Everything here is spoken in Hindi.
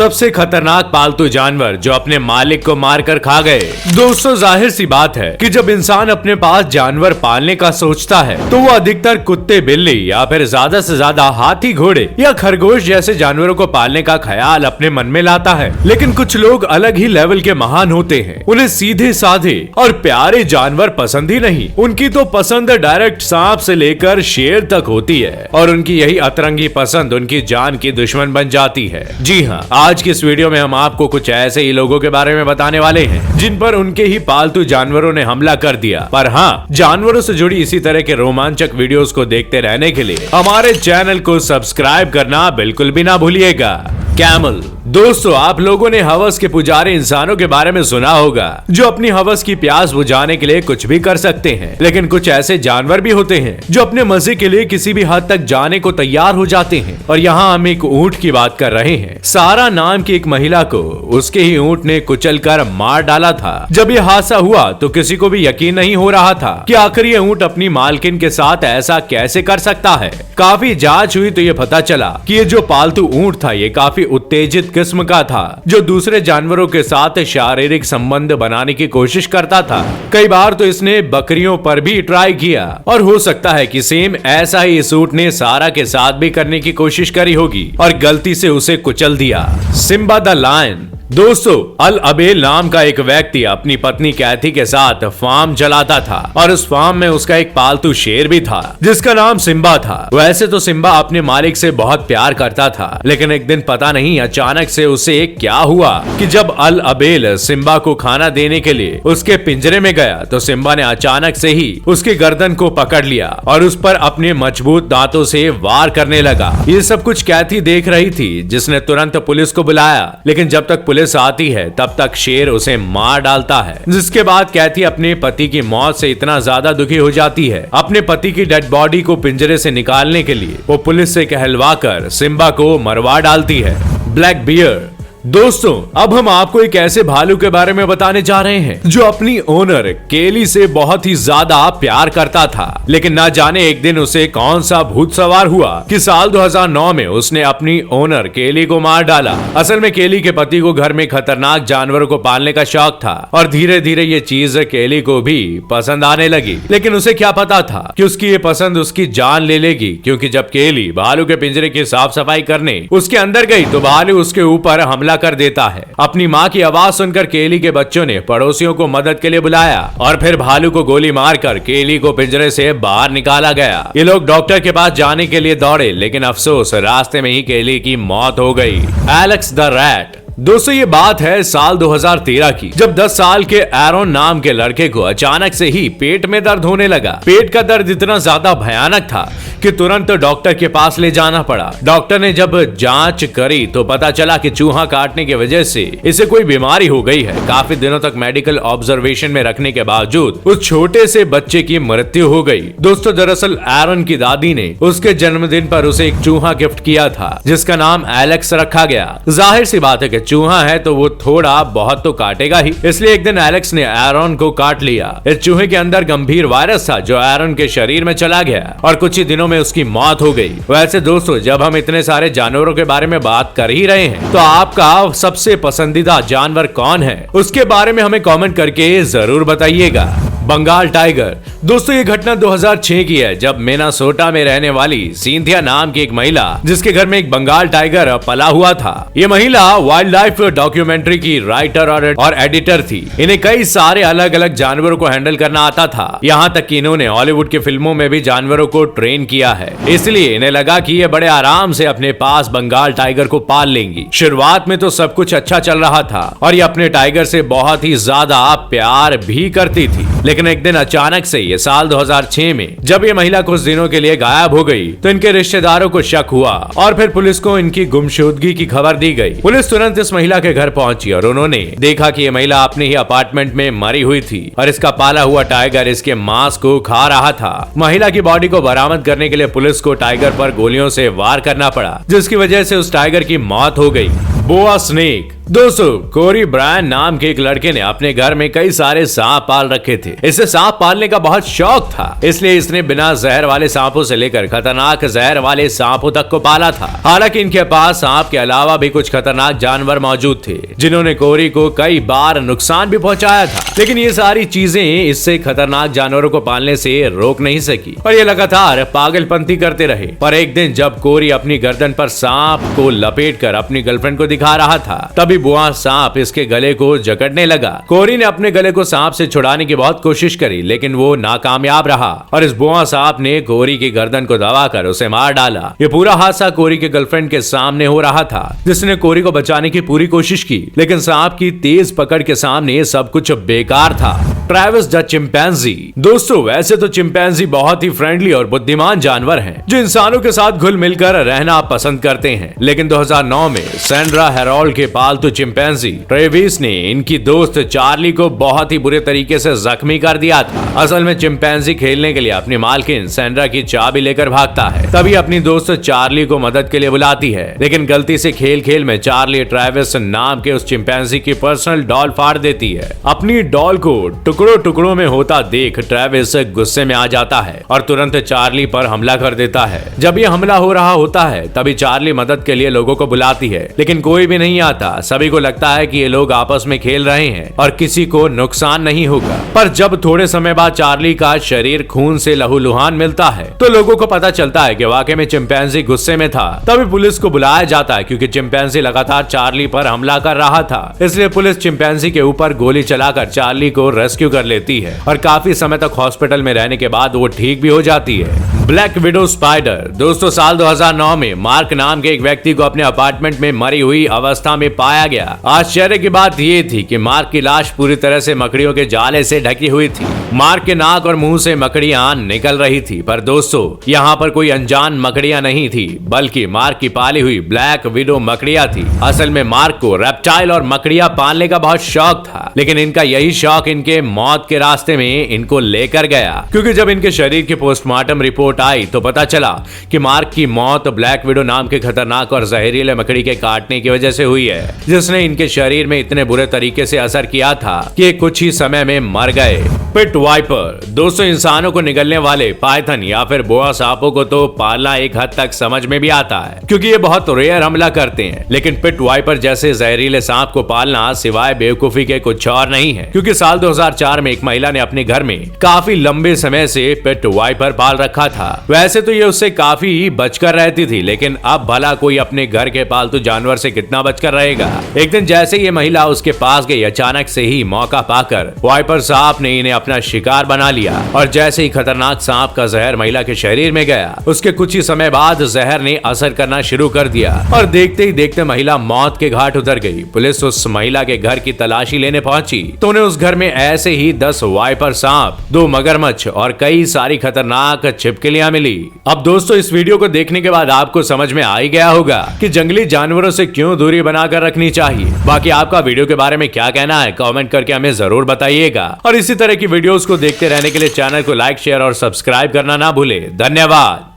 सबसे खतरनाक पालतू जानवर जो अपने मालिक को मारकर खा गए। दोस्तों जाहिर सी बात है कि जब इंसान अपने पास जानवर पालने का सोचता है तो वो अधिकतर कुत्ते, बिल्ली या फिर ज्यादा से ज्यादा हाथी, घोड़े या खरगोश जैसे जानवरों को पालने का ख्याल अपने मन में लाता है। लेकिन कुछ लोग अलग ही लेवल के महान होते हैं। उन्हें सीधे साधे और प्यारे जानवर पसंद ही नहीं, उनकी तो पसंद डायरेक्ट सांप से लेकर शेर तक होती है और उनकी यही अतरंगी पसंद उनकी जान की दुश्मन बन जाती है। जी हाँ, आज की इस वीडियो में हम आपको कुछ ऐसे ही लोगों के बारे में बताने वाले हैं जिन पर उनके ही पालतू जानवरों ने हमला कर दिया। पर हाँ, जानवरों से जुड़ी इसी तरह के रोमांचक वीडियोस को देखते रहने के लिए हमारे चैनल को सब्सक्राइब करना बिल्कुल भी ना भूलिएगा। कैमल। दोस्तों, आप लोगों ने हवस के पुजारी इंसानों के बारे में सुना होगा जो अपनी हवस की प्यास बुझाने के लिए कुछ भी कर सकते हैं। लेकिन कुछ ऐसे जानवर भी होते हैं जो अपने मजे के लिए किसी भी हद तक जाने को तैयार हो जाते हैं। और यहाँ हम एक ऊंट की बात कर रहे हैं। सारा नाम की एक महिला को उसके ही ऊंट ने कुचलकर मार डाला था। जब यह हादसा हुआ तो किसी को भी यकीन नहीं हो रहा था कि आखिर ये ऊंट अपनी मालकिन के साथ ऐसा कैसे कर सकता है। काफी जांच हुई तो ये पता चला कि ये जो पालतू ऊंट था ये काफी उत्तेजित किस्म का था जो दूसरे जानवरों के साथ शारीरिक संबंध बनाने की कोशिश करता था। कई बार तो इसने बकरियों पर भी ट्राई किया और हो सकता है कि सेम ऐसा ही इस ऊंट ने सारा के साथ भी करने की कोशिश करी होगी और गलती से उसे कुचल दिया। Simba the lion. दोस्तों, अल अबेल नाम का एक व्यक्ति अपनी पत्नी कैथी के साथ फार्म चलाता था और उस फार्म में उसका एक पालतू शेर भी था जिसका नाम सिम्बा था। वैसे तो सिम्बा अपने मालिक से बहुत प्यार करता था, लेकिन एक दिन पता नहीं अचानक से उसे क्या हुआ कि जब अल अबेल सिम्बा को खाना देने के लिए उसके पिंजरे में गया तो सिम्बा ने अचानक से ही उसकी गर्दन को पकड़ लिया और उस पर अपने मजबूत दांतों से वार करने लगा। ये सब कुछ कैथी देख रही थी, जिसने तुरंत पुलिस को बुलाया। लेकिन जब तक पुलिस आती है तब तक शेर उसे मार डालता है, जिसके बाद कैथी अपने पति की मौत से इतना ज्यादा दुखी हो जाती है। अपने पति की डेड बॉडी को पिंजरे से निकालने के लिए वो पुलिस से कहलवाकर सिम्बा को मरवा डालती है। Black bear. दोस्तों, अब हम आपको एक ऐसे भालू के बारे में बताने जा रहे हैं जो अपनी ओनर केली से बहुत ही ज्यादा प्यार करता था। लेकिन ना जाने एक दिन उसे कौन सा भूत सवार हुआ कि साल 2009 में उसने अपनी ओनर केली को मार डाला। असल में केली के पति को घर में खतरनाक जानवरों को पालने का शौक था और धीरे धीरे ये चीज केली को भी पसंद आने लगी। लेकिन उसे क्या पता था कि उसकी ये पसंद उसकी जान ले लेगी, क्योंकि जब केली भालू के पिंजरे की साफ सफाई करने उसके अंदर गई तो भालू उसके ऊपर हमला कर देता है। अपनी माँ की आवाज सुनकर केली के बच्चों ने पड़ोसियों को मदद के लिए बुलाया और फिर भालू को गोली मारकर केली को पिंजरे से बाहर निकाला गया। ये लोग डॉक्टर के पास जाने के लिए दौड़े, लेकिन अफसोस रास्ते में ही केली की मौत हो गई। Alex the rat. दोस्तों, ये बात है साल 2013 की, जब 10 साल के एरोन नाम के लड़के को अचानक से ही पेट में दर्द होने लगा। पेट का दर्द इतना ज्यादा भयानक था कि तुरंत डॉक्टर के पास ले जाना पड़ा। डॉक्टर ने जब जांच करी तो पता चला कि चूहा काटने की वजह से इसे कोई बीमारी हो गई है। काफी दिनों तक मेडिकल ऑब्जर्वेशन में रखने के बावजूद उस छोटे से बच्चे की मृत्यु हो गई। दोस्तों, दरअसल एरोन की दादी ने उसके जन्मदिन पर उसे एक चूहा गिफ्ट किया था जिसका नाम एलेक्स रखा गया। जाहिर सी बात है कि चूहा है तो वो थोड़ा बहुत तो काटेगा ही, इसलिए एक दिन एलेक्स ने एरोन को काट लिया। इस चूहे के अंदर गंभीर वायरस था जो एरोन के शरीर में चला गया और कुछ ही दिनों में उसकी मौत हो गई। वैसे दोस्तों, जब हम इतने सारे जानवरों के बारे में बात कर ही रहे हैं तो आपका सबसे पसंदीदा जानवर कौन है उसके बारे में हमें कमेंट करके जरूर बताइएगा। बंगाल टाइगर। दोस्तों, ये घटना 2006 की है जब मिनेसोटा में रहने वाली सिंथिया नाम की एक महिला जिसके घर में एक बंगाल टाइगर पला हुआ था। ये महिला वाइल्ड लाइफ डॉक्यूमेंट्री की राइटर और एडिटर थी। इन्हें कई सारे अलग अलग जानवरों को हैंडल करना आता था। यहाँ तक कि इन्होंने हॉलीवुड की फिल्मों में भी जानवरों को ट्रेन किया है, इसलिए इन्हें लगा कि ये बड़े आराम से अपने पास बंगाल टाइगर को पाल लेंगी। शुरुआत में तो सब कुछ अच्छा चल रहा था और ये अपने टाइगर से बहुत ही ज्यादा प्यार भी करती थी। लेकिन एक दिन अचानक से ये साल 2006 में जब ये महिला कुछ दिनों के लिए गायब हो गई तो इनके रिश्तेदारों को शक हुआ और फिर पुलिस को इनकी गुमशुदगी की खबर दी गई। पुलिस तुरंत इस महिला के घर पहुंची और उन्होंने देखा कि ये महिला अपने ही अपार्टमेंट में मरी हुई थी और इसका पाला हुआ टाइगर इसके मांस को खा रहा था। महिला की बॉडी को बरामद करने के लिए पुलिस को टाइगर पर गोलियों से वार करना पड़ा, जिसकी वजह से उस टाइगर की मौत हो गई। बोआ स्नेक। दोस्तों, कोरी ब्रायन नाम के एक लड़के ने अपने घर में कई सारे सांप पाल रखे थे। इसे सांप पालने का बहुत शौक था, इसलिए इसने बिना जहर वाले सांपों से लेकर खतरनाक जहर वाले सांपों तक को पाला था। हालांकि इनके पास सांप के अलावा भी कुछ खतरनाक जानवर मौजूद थे, जिन्होंने कोरी को कई बार नुकसान भी पहुंचाया था। लेकिन ये सारी चीजें इससे खतरनाक जानवरों को पालने से रोक नहीं सकी और ये लगातार पागलपंती करते रहे। पर एक दिन जब कोरी अपनी गर्दन पर सांप को लपेटकर अपनी गर्लफ्रेंड को दिखा रहा था, तभी बुआ सांप इसके गले को जकड़ने लगा। कोरी ने अपने गले को सांप से छुड़ाने की बहुत कोशिश करी, लेकिन वो नाकामयाब रहा और इस बुआ सांप ने कोरी की गर्दन को दबाकर उसे मार डाला। ये पूरा हादसा कोरी के गर्लफ्रेंड के सामने हो रहा था, जिसने कोरी को बचाने की पूरी कोशिश की, लेकिन सांप की तेज पकड़ के सामने ये सब कुछ बेकार था। Travis the chimpanzee. दोस्तों, वैसे तो चिंपैंजी बहुत ही फ्रेंडली और बुद्धिमान जानवर हैं, जो इंसानों के साथ घुल मिलकर रहना पसंद करते हैं। लेकिन 2009 में सैंड्रा हेरोल्ड के पालतू चिंपैंजी ट्रेविस ने इनकी दोस्त चार्ली को बहुत ही बुरे तरीके से जख्मी कर दिया था। असल में चिंपैंजी खेलने के लिए अपनी मालकिन सैंड्रा की चाबी लेकर भागता है, तभी अपनी दोस्त चार्ली को मदद के लिए बुलाती है। लेकिन गलती से खेल खेल में चार्ली ट्रेविस नाम के उस चिंपैंजी की पर्सनल डॉल फाड़ देती है। अपनी डॉल को टुकड़ों टुकड़ों में होता देख ट्रेविस गुस्से में आ जाता है और तुरंत चार्ली पर हमला कर देता है। जब ये हमला हो रहा होता है, तभी चार्ली मदद के लिए लोगों को बुलाती है, लेकिन कोई भी नहीं आता। सभी को लगता है कि ये लोग आपस में खेल रहे हैं और किसी को नुकसान नहीं होगा। पर जब थोड़े समय बाद चार्ली का शरीर खून से लहूलुहान मिलता है, तो लोगों को पता चलता है कि वाकई में चिंपैंजी गुस्से में था। तभी पुलिस को बुलाया जाता है, क्योंकि चिंपैंजी लगातार चार्ली पर हमला कर रहा था। इसलिए पुलिस चिंपैंजी के ऊपर गोली चलाकर चार्ली को रेस्क्यू कर लेती है और काफी समय तक हॉस्पिटल में रहने के बाद वो ठीक भी हो जाती है। Black widow spider. दोस्तों, साल 2009 में मार्क नाम के एक व्यक्ति को अपने अपार्टमेंट में मरी हुई अवस्था में पाया गया। आश्चर्य की बात ये थी कि मार्क की लाश पूरी तरह से मकड़ियों के जाले से ढकी हुई थी। मार्क के नाक और मुंह से मकड़ियां निकल रही थी। पर दोस्तों, यहाँ पर कोई अनजान मकड़ियां नहीं थी, बल्कि मार्क की पाली हुई ब्लैक विडो मकड़ियां थी। असल में मार्क को रेप्टाइल और मकड़ियां पालने का बहुत शौक था, लेकिन इनका यही शौक इनके मौत के रास्ते में इनको लेकर गया। क्योंकि जब इनके शरीर की पोस्टमार्टम रिपोर्ट आई तो पता चला कि मार्क की मौत ब्लैक विडो नाम के खतरनाक और जहरीले मकड़ी के काटने की वजह से हुई है, जिसने इनके शरीर में इतने बुरे तरीके से असर किया था कि कुछ ही समय में मर गए। Pit viper. दोस्तों, इंसानों को निगलने वाले पाइथन या फिर बोआ सांपों को तो पालना एक हद तक समझ में भी आता है, क्योंकि ये बहुत रेयर हमला करते हैं। लेकिन पिट वाइपर जैसे जहरीले सांप को पालना सिवाय बेवकूफी के कुछ और नहीं है, क्योंकि साल 2004 में एक महिला ने अपने घर में काफी लंबे समय से पिट वाइपर पाल रखा था। वैसे तो ये उससे काफी बचकर रहती थी, लेकिन अब भला कोई अपने घर के पालतू जानवर से कितना बचकर रहेगा। एक दिन जैसे ये महिला उसके पास गई, अचानक से ही मौका पाकर वाइपर सांप ने इन्हें अपना शिकार बना लिया और जैसे ही खतरनाक सांप का जहर महिला के शरीर में गया, उसके कुछ ही समय बाद जहर ने असर करना शुरू कर दिया और देखते ही देखते महिला मौत के घाट उतर गई। पुलिस उस महिला के घर की तलाशी लेने पहुंची तो उन्हें उस घर में ऐसे ही 10 वाइपर सांप, 2 मगरमच्छ और कई सारी खतरनाक छिपकलियां मिली। अब दोस्तों, इस वीडियो को देखने के बाद आपको समझ में आ ही गया होगा कि जंगली जानवरों से क्यों दूरी बनाकर रखनी चाहिए। बाकी आपका वीडियो के बारे में क्या कहना है, कमेंट करके हमें जरूर बताइएगा और इसी तरह की वीडियोस को देखते रहने के लिए चैनल को लाइक, शेयर और सब्सक्राइब करना ना भूले। धन्यवाद।